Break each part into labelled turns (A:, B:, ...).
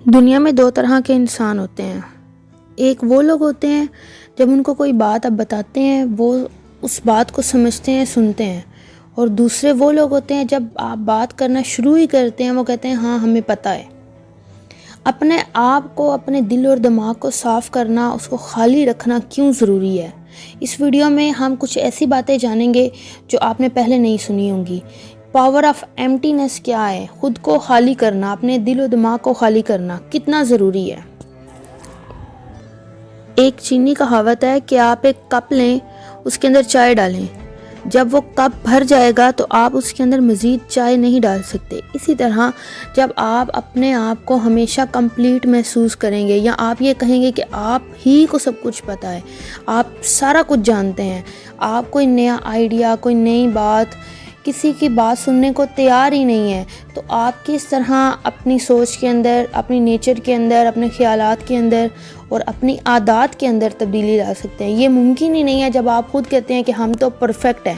A: دنیا میں دو طرح کے انسان ہوتے ہیں۔ ایک وہ لوگ ہوتے ہیں جب ان کو کوئی بات آپ بتاتے ہیں وہ اس بات کو سمجھتے ہیں، سنتے ہیں، اور دوسرے وہ لوگ ہوتے ہیں جب آپ بات کرنا شروع ہی کرتے ہیں وہ کہتے ہیں ہاں ہمیں پتہ ہے۔ اپنے آپ کو، اپنے دل اور دماغ کو صاف کرنا، اس کو خالی رکھنا کیوں ضروری ہے؟ اس ویڈیو میں ہم کچھ ایسی باتیں جانیں گے جو آپ نے پہلے نہیں سنی ہوں گی۔ پاور آف ایمٹینس کیا ہے؟ خود کو خالی کرنا، اپنے دل و دماغ کو خالی کرنا کتنا ضروری ہے؟ ایک چینی کہاوت ہے کہ آپ ایک کپ لیں، اس کے اندر چائے ڈالیں، جب وہ کپ بھر جائے گا تو آپ اس کے اندر مزید چائے نہیں ڈال سکتے۔ اسی طرح جب آپ اپنے آپ کو ہمیشہ کمپلیٹ محسوس کریں گے یا آپ یہ کہیں گے کہ آپ ہی کو سب کچھ پتہ ہے، آپ سارا کچھ جانتے ہیں، آپ کوئی نیا آئیڈیا، کوئی نئی بات، کسی کی بات سننے کو تیار ہی نہیں ہے، تو آپ کس طرح اپنی سوچ کے اندر، اپنی نیچر کے اندر، اپنے خیالات کے اندر اور اپنی عادات کے اندر تبدیلی لا سکتے ہیں؟ یہ ممکن ہی نہیں ہے جب آپ خود کہتے ہیں کہ ہم تو پرفیکٹ ہیں،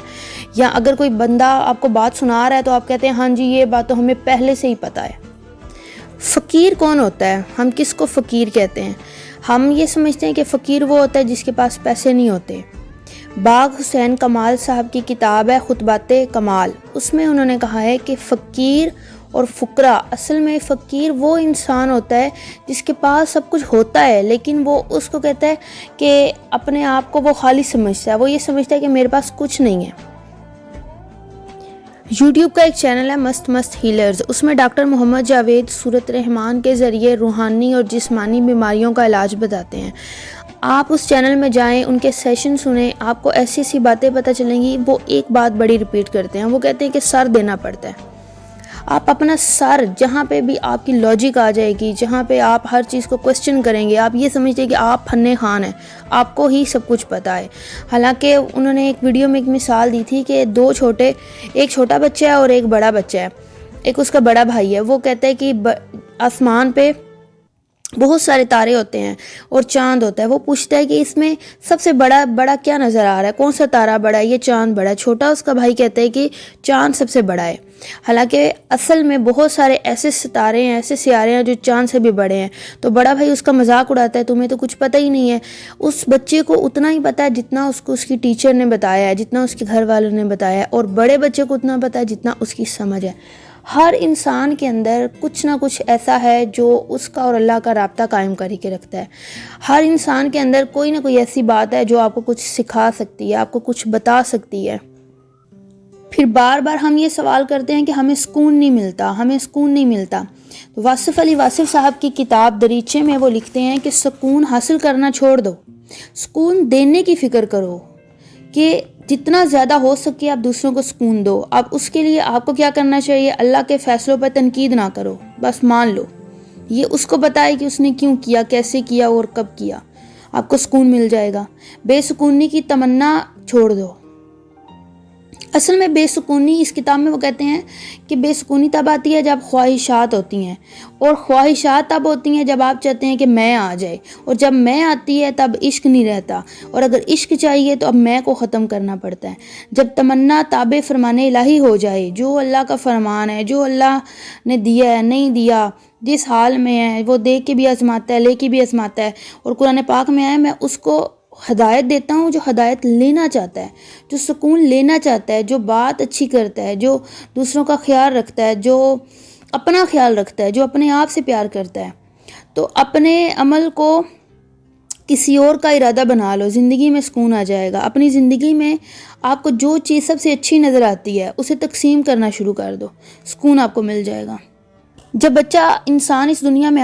A: یا اگر کوئی بندہ آپ کو بات سنا رہا ہے تو آپ کہتے ہیں ہاں جی یہ بات تو ہمیں پہلے سے ہی پتہ ہے۔ فقیر کون ہوتا ہے؟ ہم کس کو فقیر کہتے ہیں؟ ہم یہ سمجھتے ہیں کہ فقیر وہ ہوتا ہے جس کے پاس پیسے نہیں ہوتے۔ باغ حسین کمال صاحب کی کتاب ہے خطبات کمال، اس میں انہوں نے کہا ہے کہ فقیر اور فقراء، اصل میں فقیر وہ انسان ہوتا ہے جس کے پاس سب کچھ ہوتا ہے لیکن وہ اس کو کہتا ہے کہ اپنے آپ کو وہ خالی سمجھتا ہے، وہ یہ سمجھتا ہے کہ میرے پاس کچھ نہیں ہے۔ یوٹیوب کا ایک چینل ہے مست مست ہیلرز، اس میں ڈاکٹر محمد جاوید صورت رحمان کے ذریعے روحانی اور جسمانی بیماریوں کا علاج بتاتے ہیں۔ آپ اس چینل میں جائیں، ان کے سیشن سنیں، آپ کو ایسی ایسی باتیں پتہ چلیں گی۔ وہ ایک بات بڑی ریپیٹ کرتے ہیں، وہ کہتے ہیں کہ سر دینا پڑتا ہے۔ آپ اپنا سر، جہاں پہ بھی آپ کی لاجک آ جائے گی، جہاں پہ آپ ہر چیز کو کوسچن کریں گے، آپ یہ سمجھتے ہیں کہ آپ فن خان ہیں، آپ کو ہی سب کچھ پتہ ہے۔ حالانکہ انہوں نے ایک ویڈیو میں ایک مثال دی تھی کہ ایک چھوٹا بچہ ہے اور ایک بڑا بچہ ہے، ایک اس کا بڑا بھائی ہے۔ وہ کہتا ہے کہ آسمان پہ بہت سارے تارے ہوتے ہیں اور چاند ہوتا ہے۔ وہ پوچھتا ہے کہ اس میں سب سے بڑا کیا نظر آ رہا ہے، کون سا تارا بڑا ہے؟ یہ چاند بڑا ہے۔ چھوٹا اس کا بھائی کہتا ہے کہ چاند سب سے بڑا ہے۔ حالانکہ اصل میں بہت سارے ایسے ستارے ہیں، ایسے سیارے ہیں جو چاند سے بھی بڑے ہیں۔ تو بڑا بھائی اس کا مذاق اڑاتا ہے، تمہیں تو کچھ پتہ ہی نہیں ہے۔ اس بچے کو اتنا ہی پتہ ہے جتنا اس کو اس کی ٹیچر نے بتایا ہے، جتنا اس کے گھر والوں نے بتایا ہے، اور بڑے بچے کو اتنا پتہ ہے جتنا اس کی سمجھ ہے۔ ہر انسان کے اندر کچھ نہ کچھ ایسا ہے جو اس کا اور اللہ کا رابطہ قائم کر کے رکھتا ہے۔ ہر انسان کے اندر کوئی نہ کوئی ایسی بات ہے جو آپ کو کچھ سکھا سکتی ہے، آپ کو کچھ بتا سکتی ہے۔ پھر بار بار ہم یہ سوال کرتے ہیں کہ ہمیں سکون نہیں ملتا، ہمیں سکون نہیں ملتا۔ واصف علی واصف صاحب کی کتاب دریچے میں وہ لکھتے ہیں کہ سکون حاصل کرنا چھوڑ دو، سکون دینے کی فکر کرو، کہ جتنا زیادہ ہو سکے آپ دوسروں کو سکون دو۔ اب اس کے لیے آپ کو کیا کرنا چاہیے؟ اللہ کے فیصلوں پر تنقید نہ کرو، بس مان لو۔ یہ اس کو بتائے کہ اس نے کیوں کیا، کیسے کیا اور کب کیا، آپ کو سکون مل جائے گا۔ بے سکونی کی تمنا چھوڑ دو۔ اصل میں بے سکونی، اس کتاب میں وہ کہتے ہیں کہ بے سکونی تب آتی ہے جب خواہشات ہوتی ہیں، اور خواہشات تب ہوتی ہیں جب آپ چاہتے ہیں کہ میں آ جائے، اور جب میں آتی ہے تب عشق نہیں رہتا، اور اگر عشق چاہیے تو اب میں کو ختم کرنا پڑتا ہے۔ جب تمنا تابع فرمان الہی ہو جائے، جو اللہ کا فرمان ہے، جو اللہ نے دیا ہے، نہیں دیا، جس حال میں ہے وہ دے کے بھی آزماتا ہے، لے کے بھی آزماتا ہے، اور قرآن پاک میں آیا میں اس کو ہدایت دیتا ہوں جو ہدایت لینا چاہتا ہے، جو سکون لینا چاہتا ہے، جو بات اچھی کرتا ہے، جو دوسروں کا خیال رکھتا ہے، جو اپنا خیال رکھتا ہے، جو اپنے آپ سے پیار کرتا ہے۔ تو اپنے عمل کو کسی اور کا ارادہ بنا لو، زندگی میں سکون آ جائے گا۔ اپنی زندگی میں آپ کو جو چیز سب سے اچھی نظر آتی ہے اسے تقسیم کرنا شروع کر دو، سکون آپ کو مل جائے گا۔ جب بچہ اس دنیا میں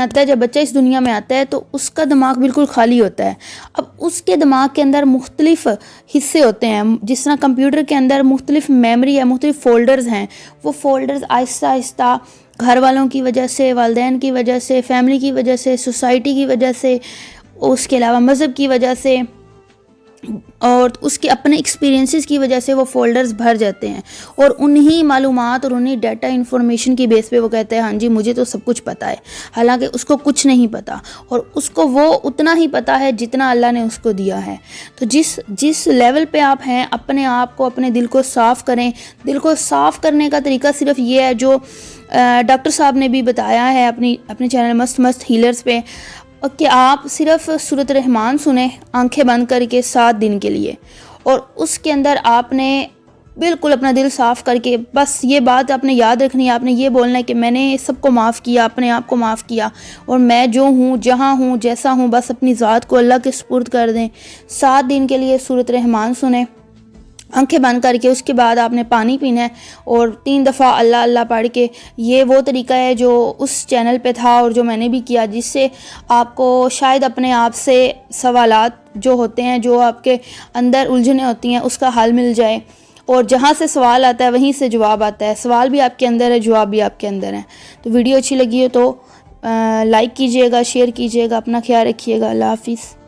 A: آتا ہے تو اس کا دماغ بالکل خالی ہوتا ہے۔ اب اس کے دماغ کے اندر مختلف حصے ہوتے ہیں، جس طرح کمپیوٹر کے اندر مختلف میموری ہے، مختلف فولڈرز ہیں۔ وہ فولڈرز آہستہ آہستہ گھر والوں کی وجہ سے، والدین کی وجہ سے، فیملی کی وجہ سے، سوسائٹی کی وجہ سے، اس کے علاوہ مذہب کی وجہ سے اور اس کے اپنے ایکسپیرینسز کی وجہ سے وہ فولڈرز بھر جاتے ہیں، اور انہی معلومات اور انہی ڈیٹا انفارمیشن کی بیس پہ وہ کہتے ہیں ہاں جی مجھے تو سب کچھ پتہ ہے، حالانکہ اس کو کچھ نہیں پتہ، اور اس کو وہ اتنا ہی پتہ ہے جتنا اللہ نے اس کو دیا ہے۔ تو جس لیول پہ آپ ہیں، اپنے آپ کو، اپنے دل کو صاف کریں۔ دل کو صاف کرنے کا طریقہ صرف یہ ہے جو ڈاکٹر صاحب نے بھی بتایا ہے اپنے چینل مست مست ہیلرز پہ کہ آپ صرف سورۃ الرحمن سنیں آنکھیں بند کر کے 7 دن کے لیے، اور اس کے اندر آپ نے بالکل اپنا دل صاف کر کے بس یہ بات آپ نے یاد رکھنی ہے، آپ نے یہ بولنا ہے کہ میں نے سب کو معاف کیا، اپنے آپ کو معاف کیا، اور میں جو ہوں، جہاں ہوں، جیسا ہوں، بس اپنی ذات کو اللہ کے سپرد کر دیں۔ 7 دن کے لیے سورۃ الرحمن سنیں آنکھیں بند کر کے، اس کے بعد آپ نے پانی پینا ہے اور 3 دفعہ اللہ اللہ پڑھ کے۔ یہ وہ طریقہ ہے جو اس چینل پہ تھا اور جو میں نے بھی کیا، جس سے آپ کو شاید اپنے آپ سے سوالات جو ہوتے ہیں، جو آپ کے اندر الجھنیں ہوتی ہیں، اس کا حل مل جائے، اور جہاں سے سوال آتا ہے وہیں سے جواب آتا ہے۔ سوال بھی آپ کے اندر ہے، جواب بھی آپ کے اندر ہے۔ تو ویڈیو اچھی لگی ہو تو لائک کیجئے گا، شیئر کیجئے گا، اپنا خیال رکھیے گا۔ اللہ حافظ۔